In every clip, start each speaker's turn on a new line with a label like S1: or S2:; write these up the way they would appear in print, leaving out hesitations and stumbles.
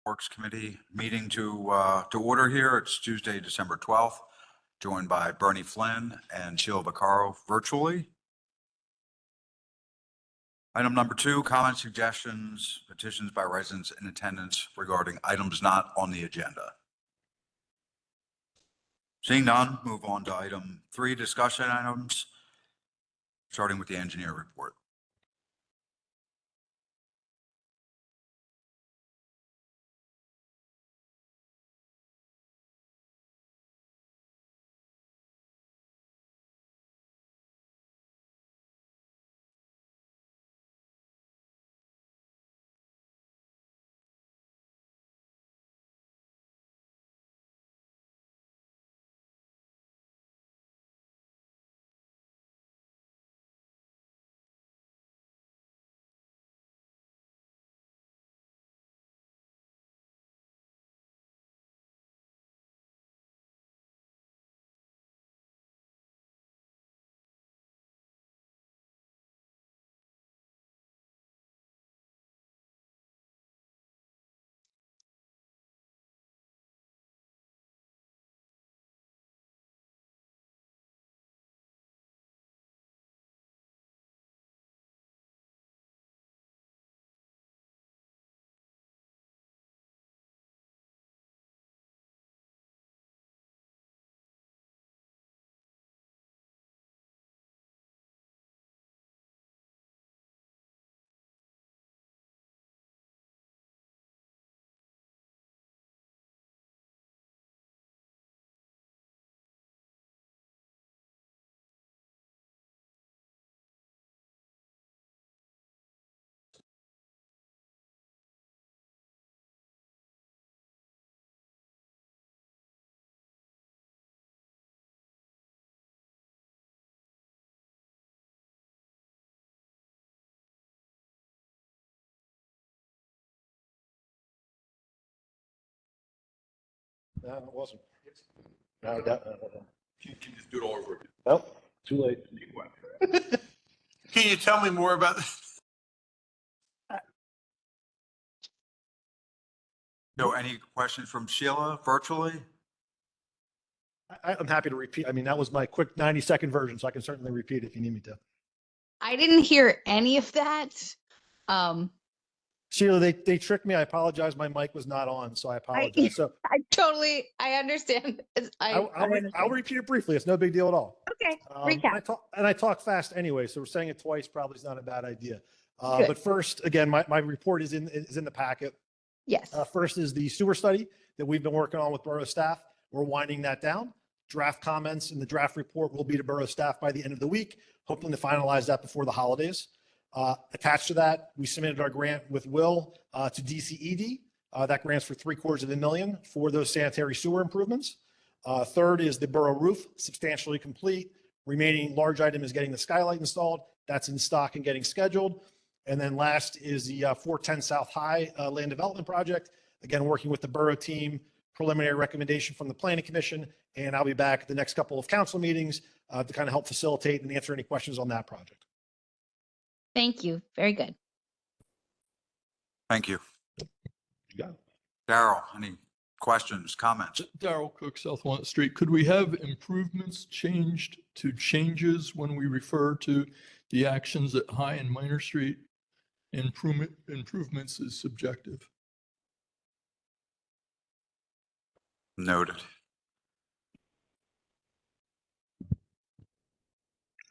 S1: Works Committee meeting to order here. It's Tuesday, December 12th, joined by Bernie Flynn and Sheila Vaccaro virtually. Item number 2, comments, suggestions, petitions by residents in attendance regarding items not on the agenda. Seeing none, move on to item 3, discussion items, starting with the engineer report.
S2: No, it wasn't. No, no.
S3: You can just do it all over again.
S2: Nope, too late.
S3: Can you tell me more about this?
S1: So any questions from Sheila virtually?
S2: I'm happy to repeat. I mean, that was my quick 90-second version, so I can certainly repeat if you need me to.
S4: I didn't hear any of that.
S2: Sheila, they tricked me. I apologize. My mic was not on, so I apologize. So
S4: I understand.
S2: I'll repeat it briefly. It's no big deal at all.
S4: Okay,
S2: And
S4: recap.
S2: I talk fast anyway, so we're saying it twice probably is not a bad idea.
S4: Good.
S2: But first, again, my report is in the packet.
S4: Yes.
S2: First is the sewer study that we've been working on with borough staff. We're winding that down. Draft comments and the draft report will be to borough staff by the end of the week, hoping to finalize that before the holidays. Attached to that, we submitted our grant with Will to DCED. That grant's for $750,000 for those sanitary sewer improvements. Third is the borough roof, substantially complete. Remaining large item is getting the skylight installed. That's in stock and getting scheduled. And then last is the 410 South High land development project. Again, working with the borough team, preliminary recommendation from the planning commission, and I'll be back at the next couple of council meetings to kind of help facilitate and answer any questions on that project.
S4: Thank you. Very good.
S1: Thank you.
S3: You got it.
S1: Daryl, any questions, comments?
S5: Darrell Cook, South Walnut Street. Could we have improvements changed to changes when we refer to the actions at High and Minor Street? Improvements is subjective.
S1: Noted.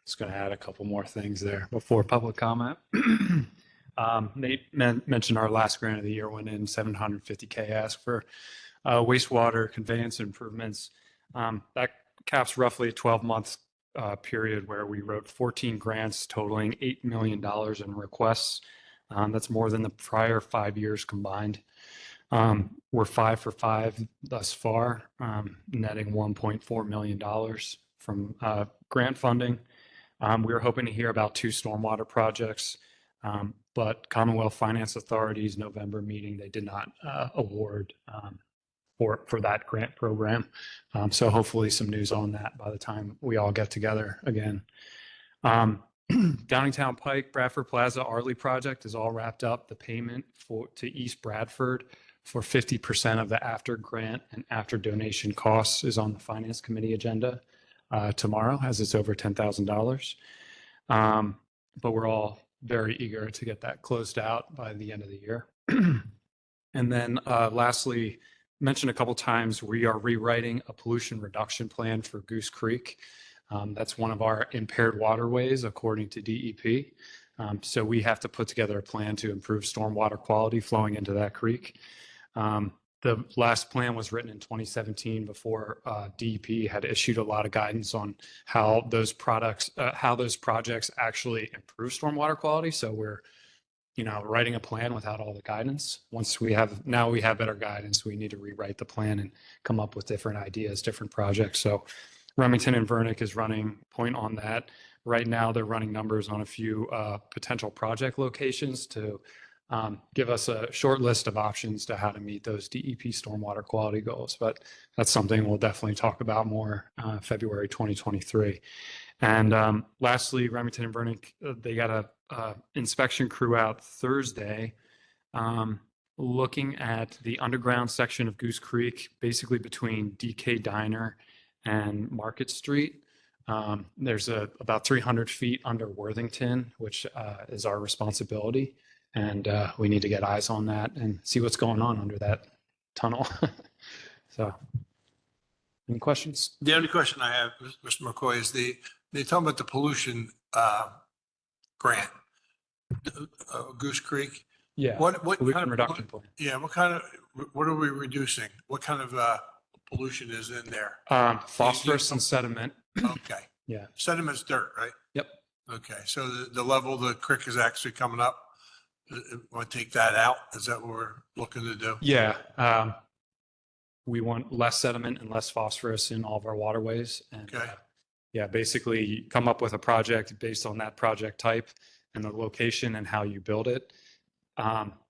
S6: Just going to add a couple more things there before public comment. Nate mentioned our last grant of the year went in $750K asked for wastewater conveyance improvements. That caps roughly a 12-month period where we wrote 14 grants totaling $8 million in requests. That's more than the prior 5 years combined. We're 5 for 5 thus far, netting $1.4 million from grant funding. We were hoping to hear about 2 stormwater projects, but Commonwealth Finance Authority's November meeting, they did not award for that grant program. So hopefully some news on that by the time we all get together again. Downingtown Pike, Bradford Plaza, Arley project is all wrapped up. The payment to East Bradford for 50% of the after grant and after donation costs is on the finance committee agenda tomorrow, as it's over $10,000. But we're all very eager to get that closed out by the end of the year. And then lastly, mentioned a couple times, we are rewriting a pollution reduction plan for Goose Creek. That's one of our impaired waterways according to DEP. So we have to put together a plan to improve stormwater quality flowing into that creek. The last plan was written in 2017 before DEP had issued a lot of guidance on how those projects actually improve stormwater quality. So we're, writing a plan without all the guidance. Once we have better guidance, we need to rewrite the plan and come up with different ideas, different projects. So Remington and Vernick is running point on that. Right now, they're running numbers on a few potential project locations to give us a short list of options to how to meet those DEP stormwater quality goals. But that's something we'll definitely talk about more February 2023. And lastly, Remington and Vernick, they got a inspection crew out Thursday looking at the underground section of Goose Creek, basically between DK Diner and Market Street. There's about 300 feet under Worthington, which is our responsibility. And we need to get eyes on that and see what's going on under that tunnel. So, any questions?
S3: The only question I have, Mr. McCoy, is they talk about the pollution grant, Goose Creek.
S6: Yeah.
S3: What kind
S6: Pollution
S3: of
S6: reduction plan.
S3: Yeah, what are we reducing? What kind of pollution is in there?
S6: Phosphorus and sediment.
S3: Okay.
S6: Yeah.
S3: Sediment's dirt, right?
S6: Yep.
S3: Okay, so the level of the creek is actually coming up. Want to take that out? Is that what we're looking to do?
S6: Yeah. We want less sediment and less phosphorus in all of our waterways. And
S3: Okay.
S6: yeah, basically come up with a project based on that project type and the location and how you build it.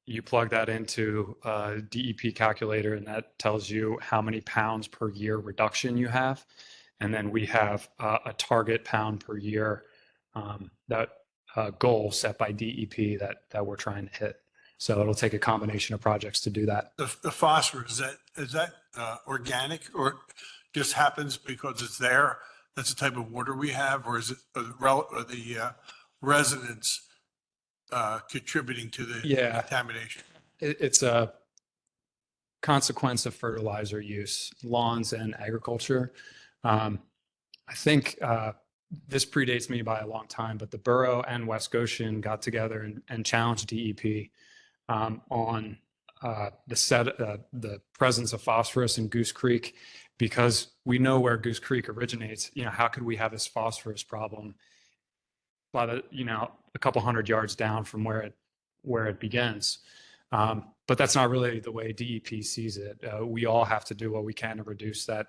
S6: You plug that into a DEP calculator and that tells you how many pounds per year reduction you have. And then we have a target pound per year goal set by DEP that we're trying to hit. So it'll take a combination of projects to do that.
S3: The phosphorus, is that organic or just happens because it's there? That's the type of water we have, or is it the residents contributing to the
S6: Yeah.
S3: contamination?
S6: It's a consequence of fertilizer use, lawns and agriculture. I think this predates me by a long time, but the borough and West Goshen got together and challenged DEP on the presence of phosphorus in Goose Creek, because we know where Goose Creek originates. How could we have this phosphorus problem by a couple hundred yards down from where it begins? But that's not really the way DEP sees it. We all have to do what we can to reduce that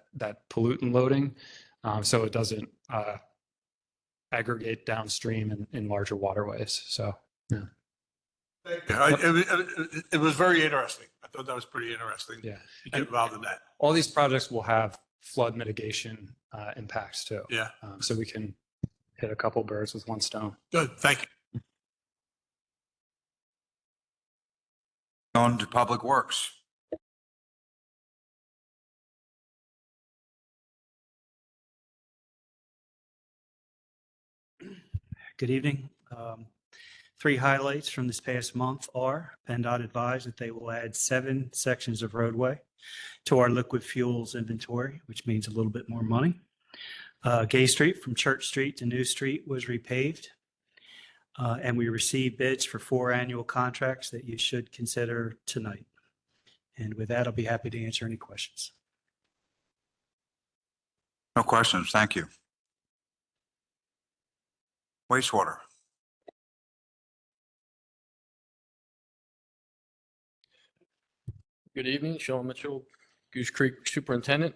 S6: pollutant loading, so it doesn't aggregate downstream in larger waterways. So, yeah.
S3: It was very interesting. I thought that was pretty interesting.
S6: Yeah.
S3: To get involved in that.
S6: All these projects will have flood mitigation impacts too.
S3: Yeah,
S6: So we can hit a couple birds with one stone.
S3: good. Thank you.
S1: On to Public Works.
S7: Good evening. Three highlights from this past month are PennDOT advised that they will add 7 sections of roadway to our liquid fuels inventory, which means a little bit more money. Gay Street from Church Street to New Street was repaved. And we received bids for 4 annual contracts that you should consider tonight. And with that, I'll be happy to answer any questions.
S1: No questions. Thank you. Wastewater.
S8: Good evening, Sean Mitchell, Goose Creek Superintendent.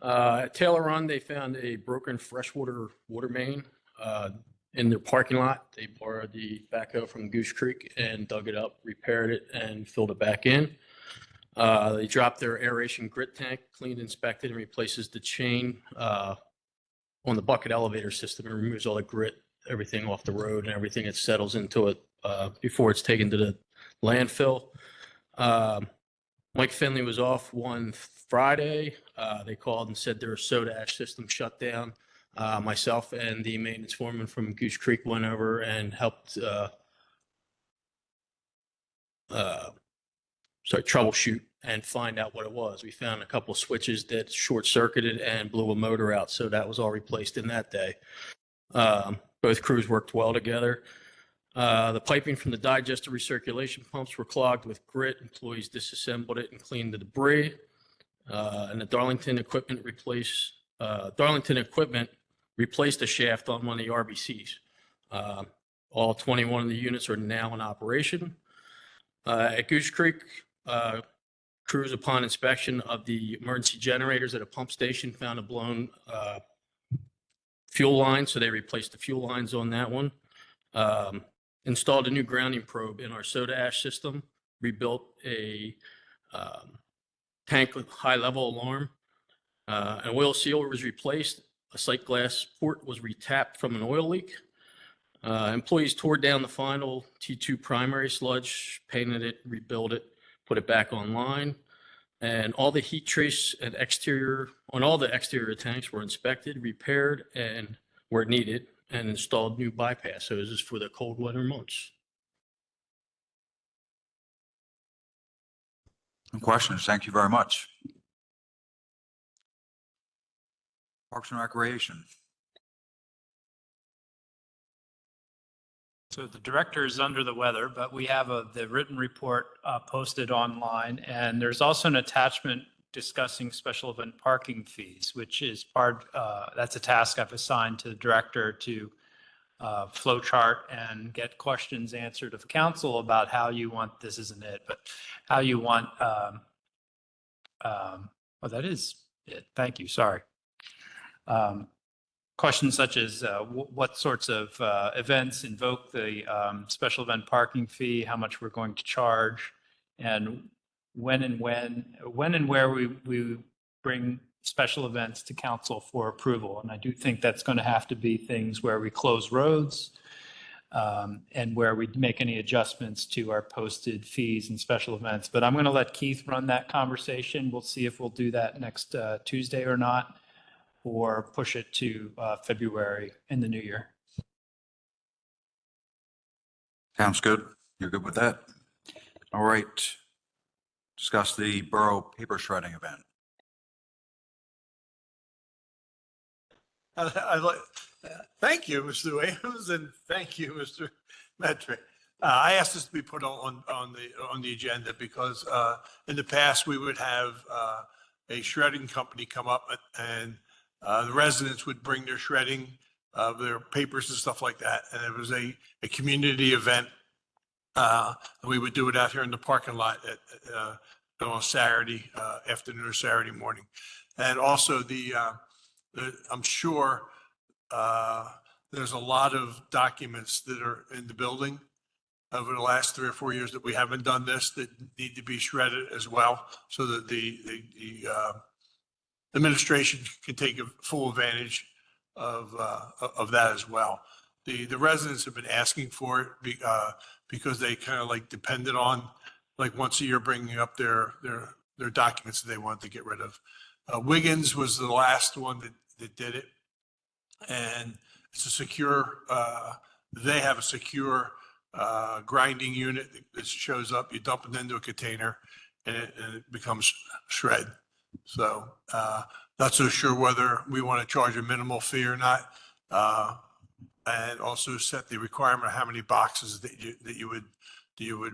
S8: At Taylor Run, they found a broken freshwater water main in their parking lot. They borrowed the backhoe from Goose Creek and dug it up, repaired it, and filled it back in. They dropped their aeration grit tank, cleaned, inspected, and replaces the chain on the bucket elevator system and removes all the grit, everything off the road and everything that settles into it before it's taken to the landfill. Mike Finley was off one Friday. They called and said their soda ash system shut down. Myself and the maintenance foreman from Goose Creek went over and helped troubleshoot and find out what it was. We found a couple of switches that short circuited and blew a motor out, so that was all replaced in that day. Both crews worked well together. The piping from the digester recirculation pumps were clogged with grit. Employees disassembled it and cleaned the debris. And the Darlington equipment replaced the shaft on one of the RBCs. All 21 of the units are now in operation. At Goose Creek, crews upon inspection of the emergency generators at a pump station found a blown fuel line, so they replaced the fuel lines on that one. Installed a new grounding probe in our soda ash system, rebuilt a tank with high-level alarm. An oil sealer was replaced. A sight glass port was retapped from an oil leak. Employees tore down the final T2 primary sludge, painted it, rebuilt it, put it back online. And all the heat trace and all the exterior tanks were inspected, repaired, and where needed, and installed new bypass hoses for the cold winter months.
S1: No questions. Thank you very much. Parks and Recreation.
S9: So the director is under the weather, but we have the written report posted online, and there's also an attachment discussing special event parking fees, which is that's a task I've assigned to the director to flow chart and get questions answered of council about how you want, this isn't it, but how you want, oh, that is it. Thank you. Sorry. Questions such as what sorts of events invoke the special event parking fee, how much we're going to charge, and when and where we bring special events to council for approval. And I do think that's going to have to be things where we close roads and where we make any adjustments to our posted fees and special events. But I'm going to let Keith run that conversation. We'll see if we'll do that next Tuesday or not, or push it to February in the new year.
S1: Sounds good. You're good with that? All right. Discuss the borough paper shredding event.
S3: Thank you, Mr. Williams, and thank you, Mr. Metrick. I asked this to be put on the agenda because in the past, we would have a shredding company come up and the residents would bring their shredding of their papers and stuff like that. And it was a community event. And we would do it out here in the parking lot on Saturday afternoon or Saturday morning. And also I'm sure there's a lot of documents that are in the building over the last 3 or 4 years that we haven't done this, that need to be shredded as well, so that the administration can take a full advantage of that as well. The residents have been asking for it because they kind of like depended on, like, once a year bringing up their documents that they wanted to get rid of. Wiggins was the last one that did it. And it's a secure, they have a secure grinding unit that shows up, you dump it into a container and it becomes shred. So not so sure whether we want to charge a minimal fee or not. And also set the requirement of how many boxes that you would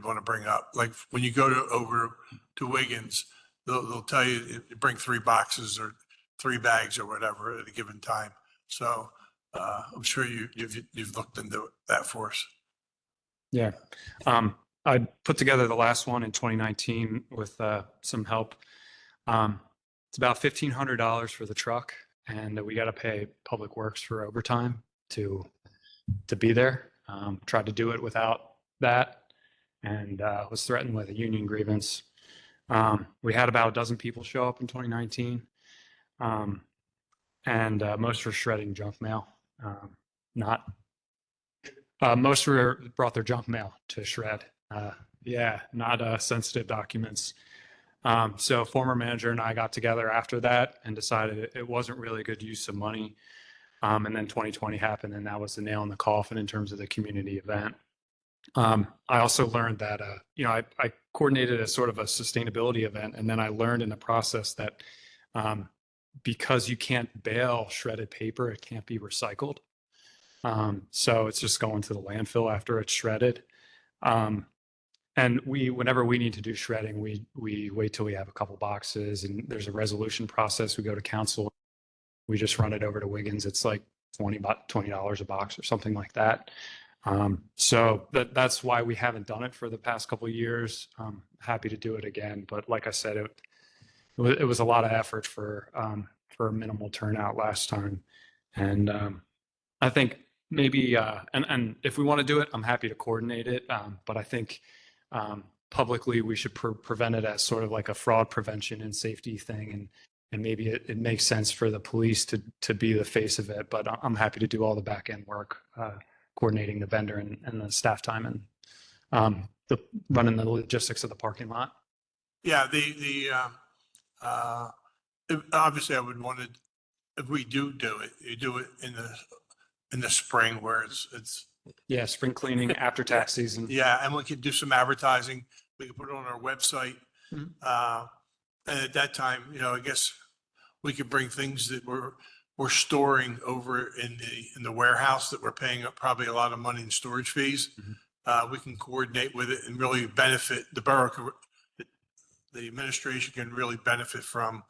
S3: want to bring up. Like when you go over to Wiggins, they'll tell you to bring 3 boxes or 3 bags or whatever at a given time. So I'm sure you've looked into that for us.
S6: Yeah. I put together the last one in 2019 with some help. It's about $1,500 for the truck, and we got to pay Public Works for overtime to be there. Tried to do it without that, and was threatened with a union grievance. We had about a dozen people show up in 2019, and most were shredding junk mail. Most brought their junk mail to shred. Not sensitive documents. So former manager and I got together after that and decided it wasn't really a good use of money. And then 2020 happened, and that was the nail in the coffin in terms of the community event. I also learned that, I coordinated a sort of a sustainability event, and then I learned in the process that because you can't bail shredded paper, it can't be recycled. So it's just going to the landfill after it's shredded. And whenever we need to do shredding, we wait till we have a couple boxes, and there's a resolution process. We go to council. We just run it over to Wiggins. It's like $20 a box or something like that. So that's why we haven't done it for the past couple of years. Happy to do it again, but like I said, it was a lot of effort for a minimal turnout last time, and I think maybe and if we want to do it, I'm happy to coordinate it. But I think publicly we should prevent it as sort of like a fraud prevention and safety thing, and maybe it makes sense for the police to be the face of it. But I'm happy to do all the back end work, coordinating the vendor and the staff time and running the logistics of the parking lot.
S3: Yeah, obviously I would want to, if we do it, you do it in the spring where it's.
S6: Yeah, spring cleaning after tax season.
S3: Yeah, and we could do some advertising. We could put it on our website.
S6: Mhm.
S3: And at that time, I guess we could bring things that we're storing over in the warehouse that we're paying up probably a lot of money in storage fees. We can coordinate with it and really benefit the borough. The administration can really benefit from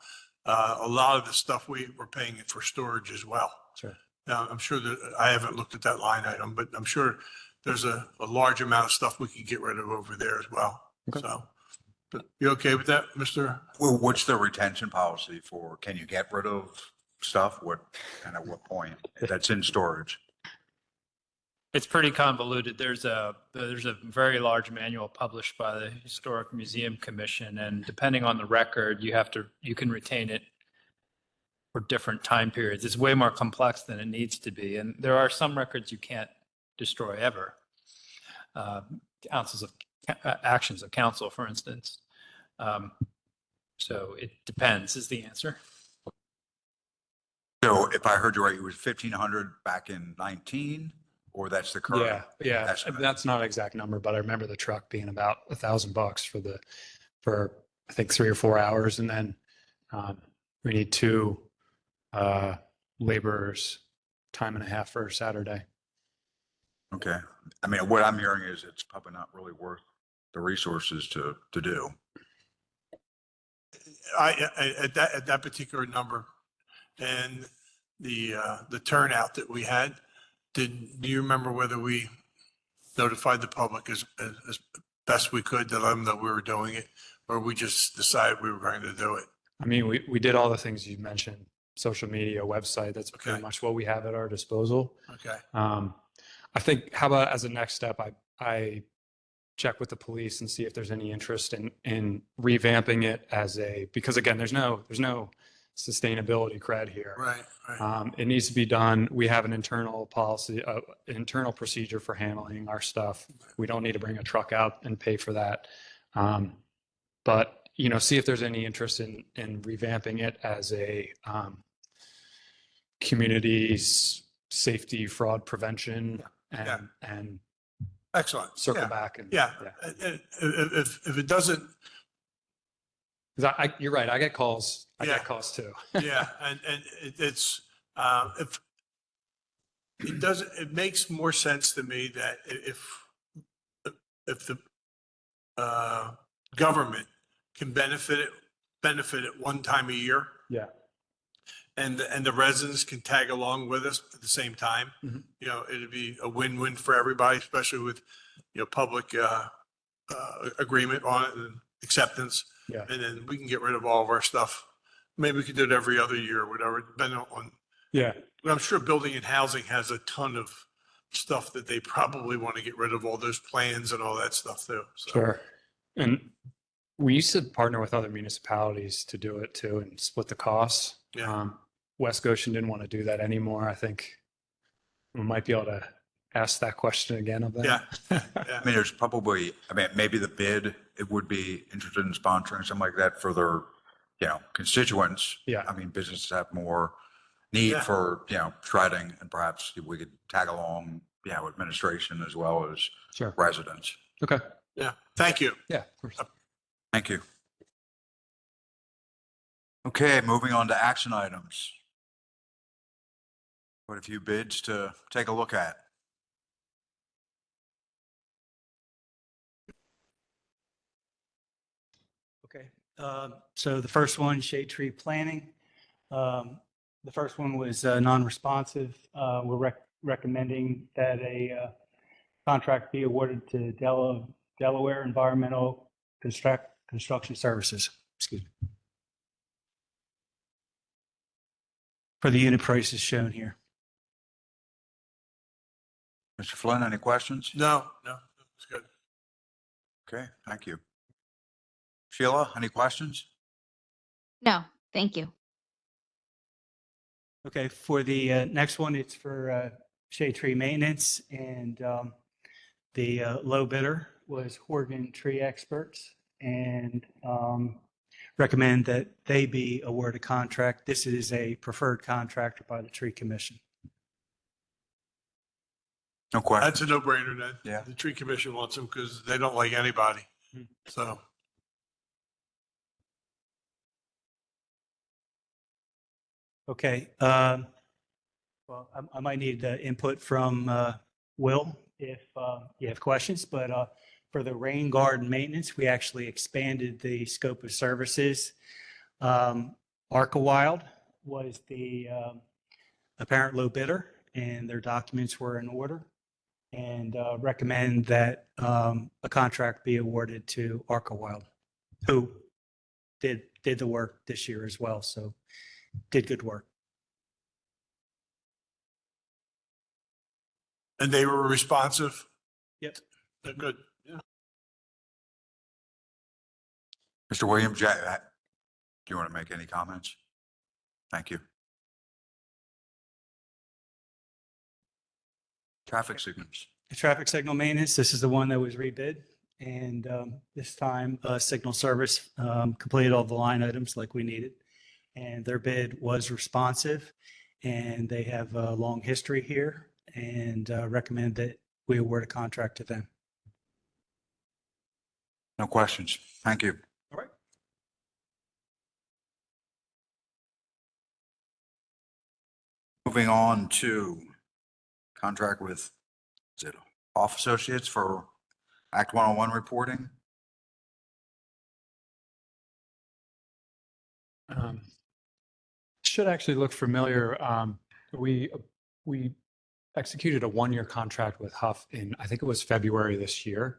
S3: a lot of the stuff we're paying it for storage as well.
S6: Sure.
S3: Now, I'm sure that I haven't looked at that line item, but I'm sure there's a large amount of stuff we can get rid of over there as well.
S6: Okay.
S3: So, but you okay with that, Mr.?
S1: Well, what's the retention policy for, can you get rid of stuff? And at what point that's in storage?
S9: It's pretty convoluted. There's a very large manual published by the Historic Museum Commission, and depending on the record, you can retain it for different time periods. It's way more complex than it needs to be, and there are some records you can't destroy ever. Actions of council, for instance. So it depends is the answer.
S1: So if I heard you right, it was 1,500 back in 19, or that's the current?
S6: Yeah.
S1: estimate?
S6: That's not an exact number, but I remember the truck being about $1,000 for I think 3 or 4 hours, and then we need 2 laborers, time and a half for Saturday.
S1: Okay. I mean, what I'm hearing is it's probably not really worth the resources to do.
S3: At that particular number and the turnout that we had, do you remember whether we notified the public as best we could to let them know we were doing it, or we just decided we were going to do it?
S6: I mean, we did all the things you mentioned, social media, website. That's pretty
S3: Okay.
S6: much what we have at our disposal.
S3: Okay.
S6: I think, how about as a next step, I check with the police and see if there's any interest in revamping it because again, there's no sustainability cred here.
S3: Right.
S6: It needs to be done. We have an internal policy, internal procedure for handling our stuff. We don't need to bring a truck out and pay for that. But see if there's any interest in revamping it as a community's safety fraud prevention and
S3: Excellent.
S6: circle
S3: Yeah.
S6: back. And
S3: Yeah. If it doesn't,
S6: 'Cause you're right. I get calls. I
S3: Yeah.
S6: get calls too.
S3: yeah, and it's, if it doesn't, it makes more sense to me that if the government can benefit it one time a year,
S6: Yeah.
S3: and the residents can tag along with us at the same time,
S6: Mhm.
S3: it'd be a win-win for everybody, especially with, public agreement on it and acceptance.
S6: Yeah.
S3: And then we can get rid of all of our stuff. Maybe we could do it every other year or whatever, depending on,
S6: Yeah.
S3: but I'm sure building and housing has a ton of stuff that they probably want to get rid of, all those plans and all that stuff too. So,
S6: Sure. And we used to partner with other municipalities to do it too and split the costs.
S3: Yeah.
S6: West Goshen didn't want to do that anymore. I think we might be able to ask that question again of them.
S3: Yeah.
S1: I mean, there's probably, I mean, maybe the bid, it would be interested in sponsoring something like that for their, constituents.
S6: Yeah.
S1: I mean, businesses have more need
S3: Yeah.
S1: for, shredding, and perhaps we could tag along, administration as well as
S6: Sure.
S1: residents.
S6: Okay.
S3: Yeah. Thank you.
S6: Yeah, of course.
S1: Thank you. Okay, moving on to action items. Quite a few bids to take a look at.
S7: Okay, so the first one, shade tree planting. The first one was non-responsive. We're recommending that a contract be awarded to Delaware Environmental Construction Services. Excuse me. For the unit prices shown here.
S1: Mr. Flynn, any questions?
S3: No, it's good.
S1: Okay, thank you. Sheila, any questions?
S4: No, thank you.
S7: Okay, for the next one, it's for shade tree maintenance, and the low bidder was Horgan Tree Experts, and recommend that they be awarded a contract. This is a preferred contractor by the Tree Commission.
S1: No question.
S3: That's a no-brainer then.
S1: Yeah.
S3: The tree commission wants them because they don't like anybody. So,
S7: Okay, well, I might need input from Will if you have questions, but for the rain garden maintenance, we actually expanded the scope of services. Arca Wild was the apparent low bidder, and their documents were in order, and recommend that a contract be awarded to Arca Wild, who did the work this year as well, so did good work.
S3: and they were responsive.
S7: Yep.
S3: They're good. Yeah.
S1: Mr. Williams, do you want to make any comments? Thank you. Traffic signals.
S7: The traffic signal maintenance, this is the one that was rebid. And this time, Signal Service completed all the line items like we needed. And their bid was responsive, and they have a long history here, and recommend that we award a contract to them.
S1: No questions. Thank you.
S7: All right.
S1: Moving on to contract with, is it Off Associates for Act 101 reporting?
S6: Should actually look familiar. We executed a one-year contract with Huff in, I think it was February this year.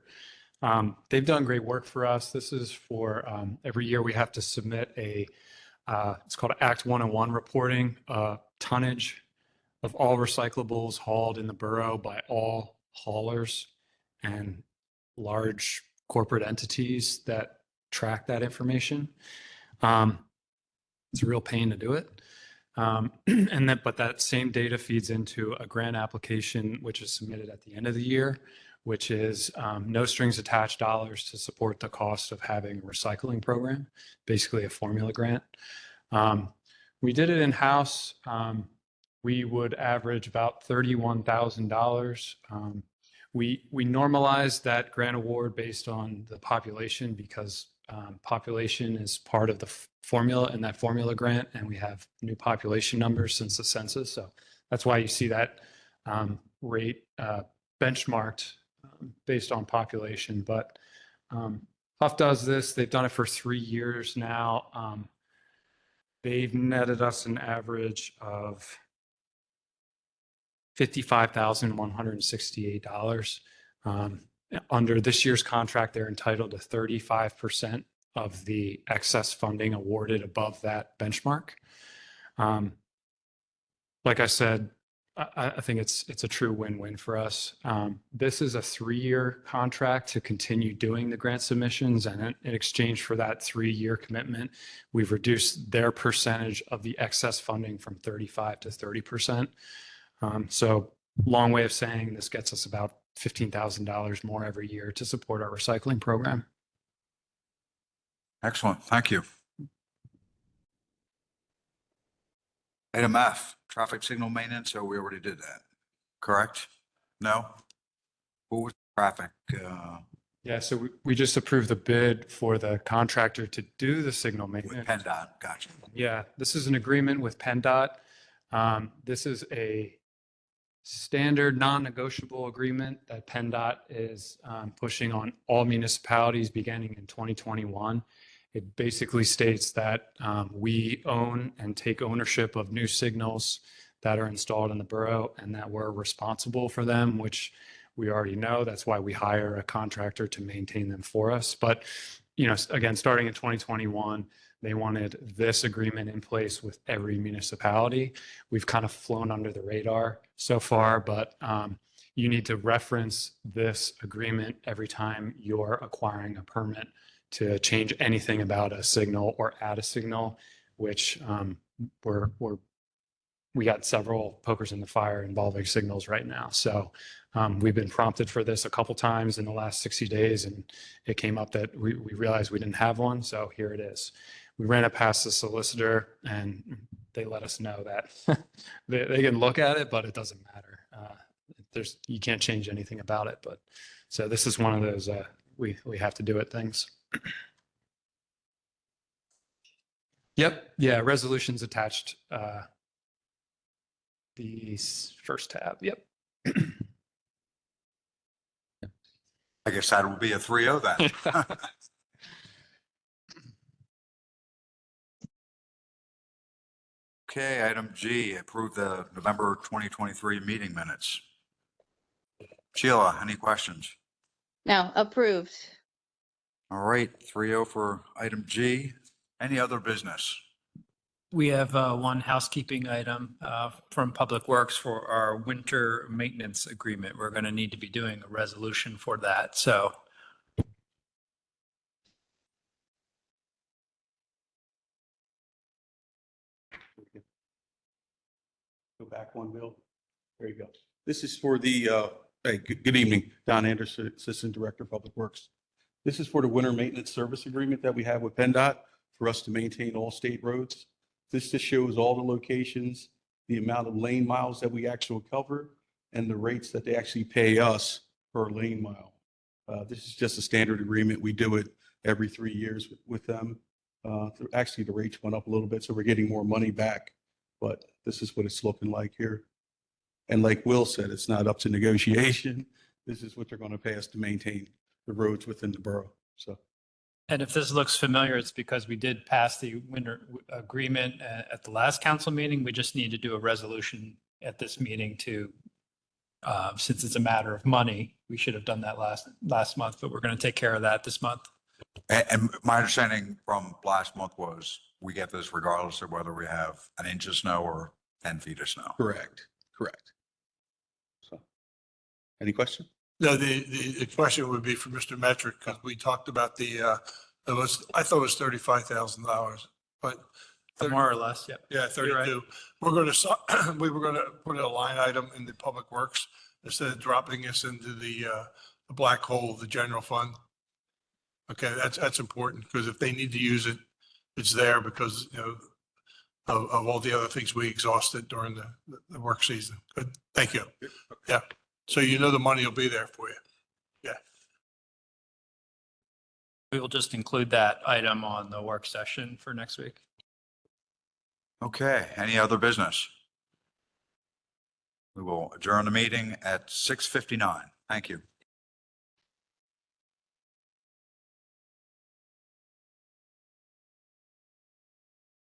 S6: They've done great work for us. This is for every year we have to submit it's called Act 101 reporting, tonnage of all recyclables hauled in the borough by all haulers and large corporate entities that track that information. It's a real pain to do it. But that same data feeds into a grant application, which is submitted at the end of the year, which is no strings attached dollars to support the cost of having a recycling program, basically a formula grant. We did it in-house. We would average about $31,000. We normalized that grant award based on the population because population is part of the formula in that formula grant, and we have new population numbers since the census. So that's why you see that rate benchmarked based on population. But Huff does this. They've done it for 3 years now. They've netted us an average of $55,168. Under this year's contract, they're entitled to 35% of the excess funding awarded above that benchmark. Like I said, I think it's a true win-win for us. This is a 3-year contract to continue doing the grant submissions, and in exchange for that 3-year commitment, we've reduced their percentage of the excess funding from 35 to 30%. So long way of saying this gets us about $15,000 more every year to support our recycling program.
S1: Excellent. Thank you. Item F, traffic signal maintenance. So we already did that, correct? No? What was traffic?
S6: Yeah, so we just approved the bid for the contractor to do the signal
S1: With
S6: maintenance.
S1: PennDOT, gotcha.
S6: Yeah, this is an agreement with PennDOT. This is a standard non-negotiable agreement that PennDOT is pushing on all municipalities beginning in 2021. It basically states that we own and take ownership of new signals that are installed in the borough and that we're responsible for them, which we already know. That's why we hire a contractor to maintain them for us. But, you know, again, starting in 2021, they wanted this agreement in place with every municipality. We've kind of flown under the radar so far, but you need to reference this agreement every time you're acquiring a permit to change anything about a signal or add a signal, which we got several pokers in the fire involving signals right now. So we've been prompted for this a couple times in the last 60 days, and it came up that we realized we didn't have one. So here it is. We ran it past the solicitor, and they let us know that they can look at it, but it doesn't matter. You can't change anything about it. But so this is one of those we have to do it things. Yep. Yeah. Resolutions attached. The first tab. Yep.
S1: I guess that will be a 3-0 then. Okay, item G, approve the November 2023 meeting minutes. Sheila, any questions?
S4: No, approved.
S1: All right, 3-0 for item G. Any other business?
S9: We have one housekeeping item from Public Works for our winter maintenance agreement. We're going to need to be doing a resolution for that. So
S10: Go back one, Bill. There you go. This is for the, hey, good evening, Don Anderson, Assistant Director of Public Works. This is for the winter maintenance service agreement that we have with PennDOT for us to maintain all state roads. This just shows all the locations, the amount of lane miles that we actually cover, and the rates that they actually pay us per lane mile. This is just a standard agreement. We do it every 3 years with them. Actually, the rates went up a little bit, so we're getting more money back. But this is what it's looking like here. And like Will said, it's not up to negotiation. This is what they're going to pay us to maintain the roads within the borough. So.
S9: and if this looks familiar, it's because we did pass the winter agreement at the last council meeting. We just need to do a resolution at this meeting to, since it's a matter of money, we should have done that last month, but we're going to take care of that this month.
S1: And my understanding from last month was we get this regardless of whether we have an inch of snow or 10 feet of snow.
S10: Correct. So, any question?
S3: No, the question would be for Mr. Metric, because we talked about I thought it was $35,000, but.
S9: More or less, yep.
S3: Yeah,
S9: You're right.
S3: 32. We were going to put a line item in the Public Works instead of dropping us into the black hole of the general fund. Okay, that's important because if they need to use it, it's there because, you know, of all the other things we exhausted during the work season. Good, thank you. Yeah, so you know the money will be there for you. Yeah.
S9: We will just include that item on the work session for next week.
S1: Okay, any other business? We will adjourn the meeting at 6:59. Thank you.